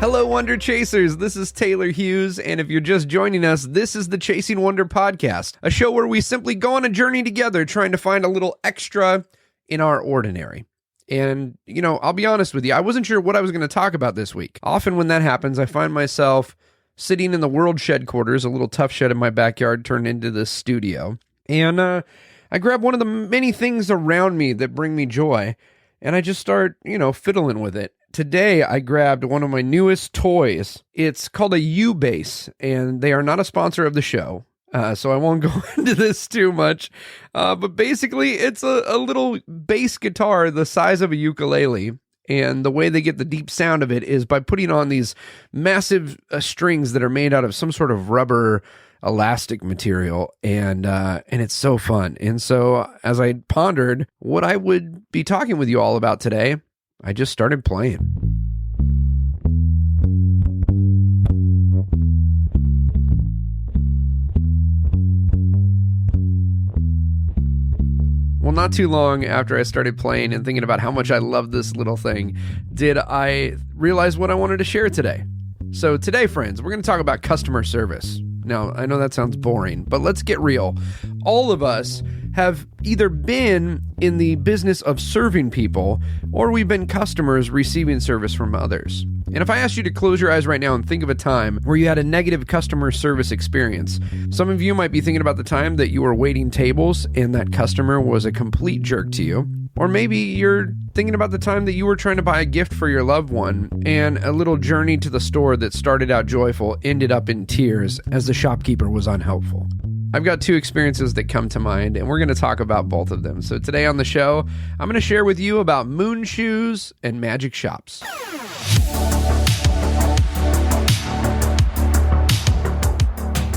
Hello, Wonder Chasers. This is Taylor Hughes, and if you're just joining us, this is the Chasing Wonder podcast, a show where we simply go on a journey together trying to find a little extra in our ordinary. And, I'll be honest with you, I wasn't sure what I was going to talk about this week. Often when that happens, I find myself sitting in the World Shed Quarters, a little tough shed in my backyard turned into this studio, and I grab one of the many things around me that bring me joy, and I just start, fiddling with it. Today, I grabbed one of my newest toys. It's called a U-Bass, and they are not a sponsor of the show, so I won't go into this too much. But basically, it's a little bass guitar the size of a ukulele, and the way they get the deep sound of it is by putting on these massive strings that are made out of some sort of rubber elastic material, and it's so fun. And so, as I pondered what I would be talking with you all about today, I just started playing. Well, not too long after I started playing and thinking about how much I love this little thing, did I realize what I wanted to share today. So today, friends, we're going to talk about customer service. Now, I know that sounds boring, but let's get real. All of us have either been in the business of serving people, or we've been customers receiving service from others. And if I asked you to close your eyes right now and think of a time where you had a negative customer service experience, some of you might be thinking about the time that you were waiting tables and that customer was a complete jerk to you. Or maybe you're thinking about the time that you were trying to buy a gift for your loved one and a little journey to the store that started out joyful ended up in tears as the shopkeeper was unhelpful. I've got two experiences that come to mind, and we're going to talk about both of them. So today on the show, I'm going to share with you about moon shoes and magic shops.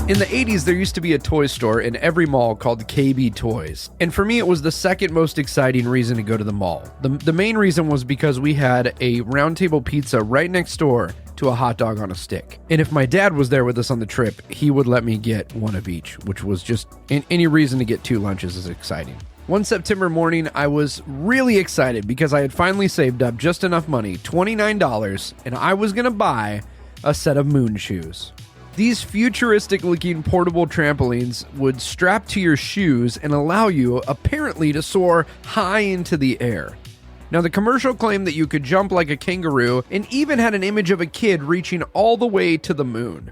In the 80s, there used to be a toy store in every mall called KB Toys. And for me, it was the second most exciting reason to go to the mall. The main reason was because we had a round table pizza right next door to a hot dog on a stick. And if my dad was there with us on the trip, he would let me get one of each, which was just any reason to get two lunches is exciting. One September morning, I was really excited because I had finally saved up just enough money, $29, and I was going to buy a set of moon shoes. These futuristic-looking portable trampolines would strap to your shoes and allow you, apparently, to soar high into the air. Now, the commercial claimed that you could jump like a kangaroo and even had an image of a kid reaching all the way to the moon.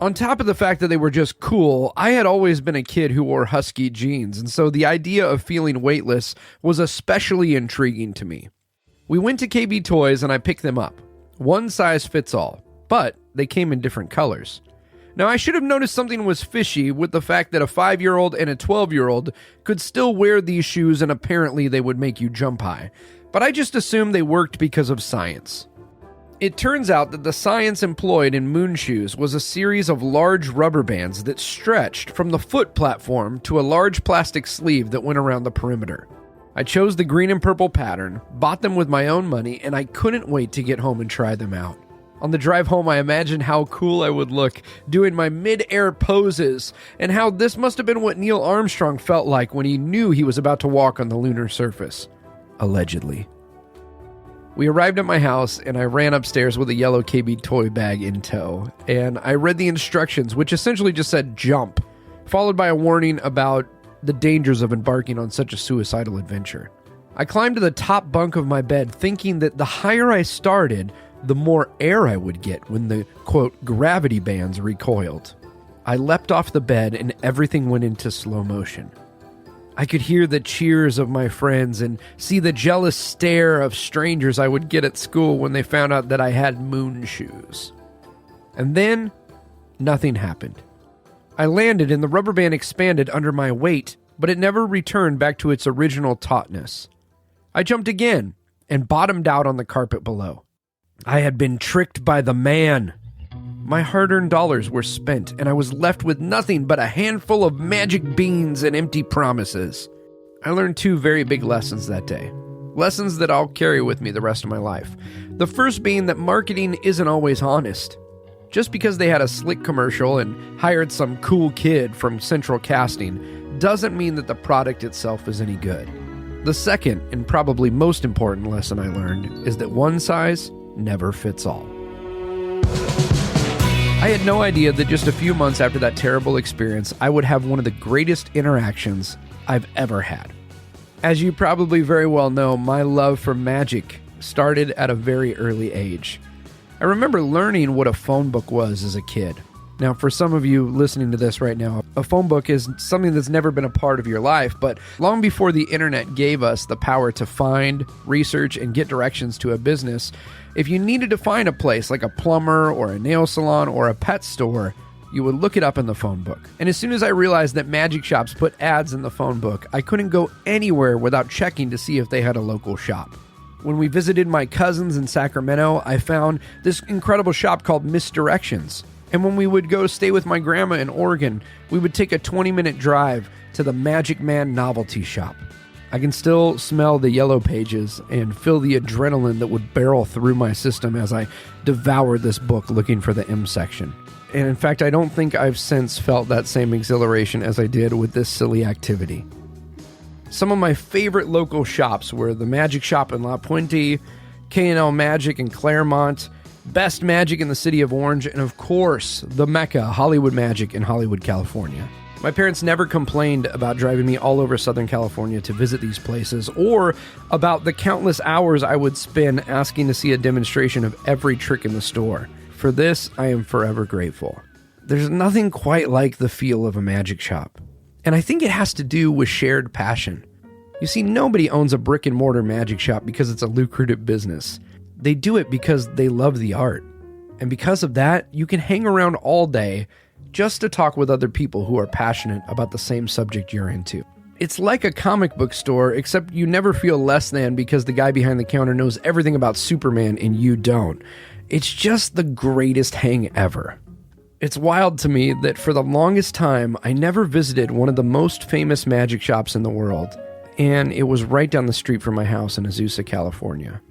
On top of the fact that they were just cool, I had always been a kid who wore husky jeans, and so the idea of feeling weightless was especially intriguing to me. We went to KB Toys and I picked them up. One size fits all. But they came in different colors. Now, I should have noticed something was fishy with the fact that a 5-year-old and a 12-year-old could still wear these shoes and apparently they would make you jump high. But I just assumed they worked because of science. It turns out that the science employed in moon shoes was a series of large rubber bands that stretched from the foot platform to a large plastic sleeve that went around the perimeter. I chose the green and purple pattern, bought them with my own money, and I couldn't wait to get home and try them out. On the drive home, I imagined how cool I would look doing my mid-air poses and how this must have been what Neil Armstrong felt like when he knew he was about to walk on the lunar surface. Allegedly. We arrived at my house and I ran upstairs with a yellow KB toy bag in tow, and I read the instructions, which essentially just said jump, followed by a warning about the dangers of embarking on such a suicidal adventure. I climbed to the top bunk of my bed thinking that the higher I started, the more air I would get when the, quote, gravity bands recoiled. I leapt off the bed and everything went into slow motion. I could hear the cheers of my friends and see the jealous stare of strangers I would get at school when they found out that I had moon shoes. And then, nothing happened. I landed and the rubber band expanded under my weight, but it never returned back to its original tautness. I jumped again and bottomed out on the carpet below. I had been tricked by the man. My hard-earned dollars were spent, and I was left with nothing but a handful of magic beans and empty promises. I learned two very big lessons that day. Lessons that I'll carry with me the rest of my life. The first being that marketing isn't always honest. Just because they had a slick commercial and hired some cool kid from Central Casting doesn't mean that the product itself is any good. The second, and probably most important lesson I learned, is that one size never fits all. I had no idea that just a few months after that terrible experience, I would have one of the greatest interactions I've ever had. As you probably very well know, my love for magic started at a very early age. I remember learning what a phone book was as a kid. Now, for some of you listening to this right now, a phone book is something that's never been a part of your life, but long before the internet gave us the power to find, research, and get directions to a business, if you needed to find a place like a plumber or a nail salon or a pet store, you would look it up in the phone book. And as soon as I realized that magic shops put ads in the phone book, I couldn't go anywhere without checking to see if they had a local shop. When we visited my cousins in Sacramento, I found this incredible shop called Misdirections. And when we would go stay with my grandma in Oregon, we would take a 20-minute drive to the Magic Man novelty shop. I can still smell the yellow pages and feel the adrenaline that would barrel through my system as I devoured this book looking for the M section. And in fact, I don't think I've since felt that same exhilaration as I did with this silly activity. Some of my favorite local shops were the Magic Shop in La Puente, K&L Magic in Claremont, Best Magic in the city of Orange, and of course, the Mecca, Hollywood Magic in Hollywood, California. My parents never complained about driving me all over Southern California to visit these places, or about the countless hours I would spend asking to see a demonstration of every trick in the store. For this, I am forever grateful. There's nothing quite like the feel of a magic shop, and I think it has to do with shared passion. You see, nobody owns a brick-and-mortar magic shop because it's a lucrative business. They do it because they love the art. And because of that, you can hang around all day just to talk with other people who are passionate about the same subject you're into. It's like a comic book store, except you never feel less than because the guy behind the counter knows everything about Superman and you don't. It's just the greatest hang ever. It's wild to me that for the longest time, I never visited one of the most famous magic shops in the world, and it was right down the street from my house in Azusa, California.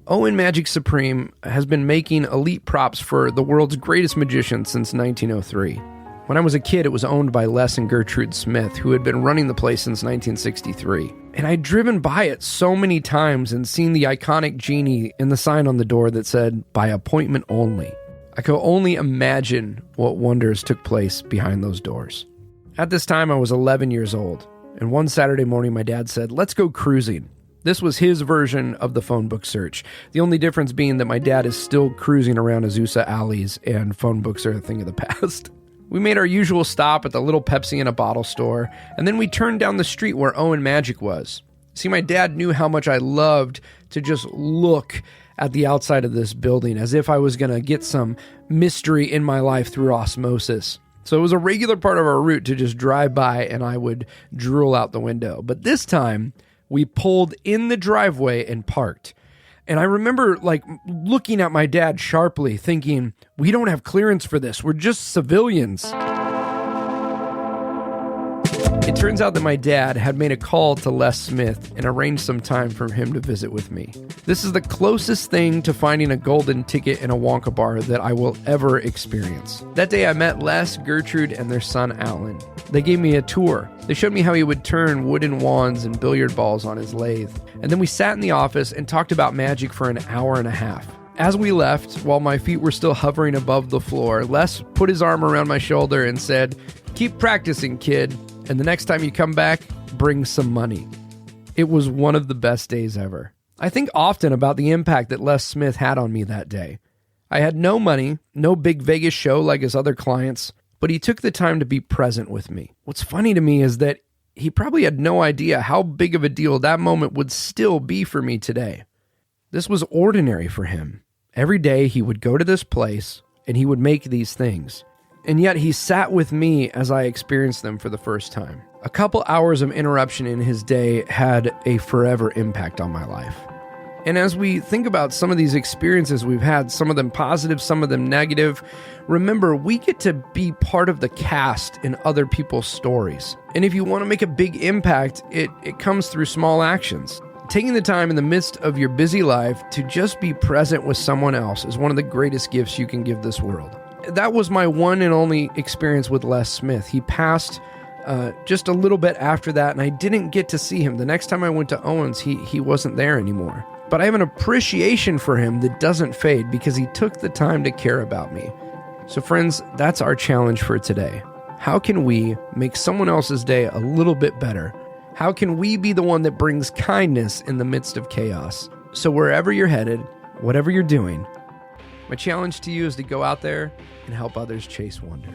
Owen Magic Supreme has been making elite props for the world's greatest magicians since 1903. When I was a kid, it was owned by Les and Gertrude Smith, who had been running the place since 1963. And I'd driven by it so many times and seen the iconic genie and the sign on the door that said, "By appointment only." I could only imagine what wonders took place behind those doors. At this time, I was 11 years old, and one Saturday morning my dad said, "Let's go cruising." This was his version of the phone book search, the only difference being that my dad is still cruising around Azusa alleys and phone books are a thing of the past. We made our usual stop at the little Pepsi in a bottle store, and then we turned down the street where Owen Magic was. See, my dad knew how much I loved to just look at the outside of this building as if I was going to get some mystery in my life through osmosis. So it was a regular part of our route to just drive by and I would drool out the window. But this time, we pulled in the driveway and parked. And I remember looking at my dad sharply thinking, we don't have clearance for this. We're just civilians. It turns out that my dad had made a call to Les Smith and arranged some time for him to visit with me. This is the closest thing to finding a golden ticket in a Wonka bar that I will ever experience. That day I met Les, Gertrude, and their son Alan. They gave me a tour. They showed me how he would turn wooden wands and billiard balls on his lathe. And then we sat in the office and talked about magic for an hour and a half. As we left, while my feet were still hovering above the floor, Les put his arm around my shoulder and said, "Keep practicing, kid. And the next time you come back, bring some money." It was one of the best days ever. I think often about the impact that Les Smith had on me that day. I had no money, no big Vegas show like his other clients, but he took the time to be present with me. What's funny to me is that he probably had no idea how big of a deal that moment would still be for me today. This was ordinary for him. Every day he would go to this place and he would make these things. And yet he sat with me as I experienced them for the first time. A couple hours of interruption in his day had a forever impact on my life. And as we think about some of these experiences we've had, some of them positive, some of them negative, remember, we get to be part of the cast in other people's stories. And if you want to make a big impact, it comes through small actions. Taking the time in the midst of your busy life to just be present with someone else is one of the greatest gifts you can give this world. That was my one and only experience with Les Smith. He passed just a little bit after that, and I didn't get to see him. The next time I went to Owens, he wasn't there anymore. But I have an appreciation for him that doesn't fade because he took the time to care about me. So friends, that's our challenge for today. How can we make someone else's day a little bit better? How can we be the one that brings kindness in the midst of chaos? So wherever you're headed, whatever you're doing, my challenge to you is to go out there and help others chase wonder.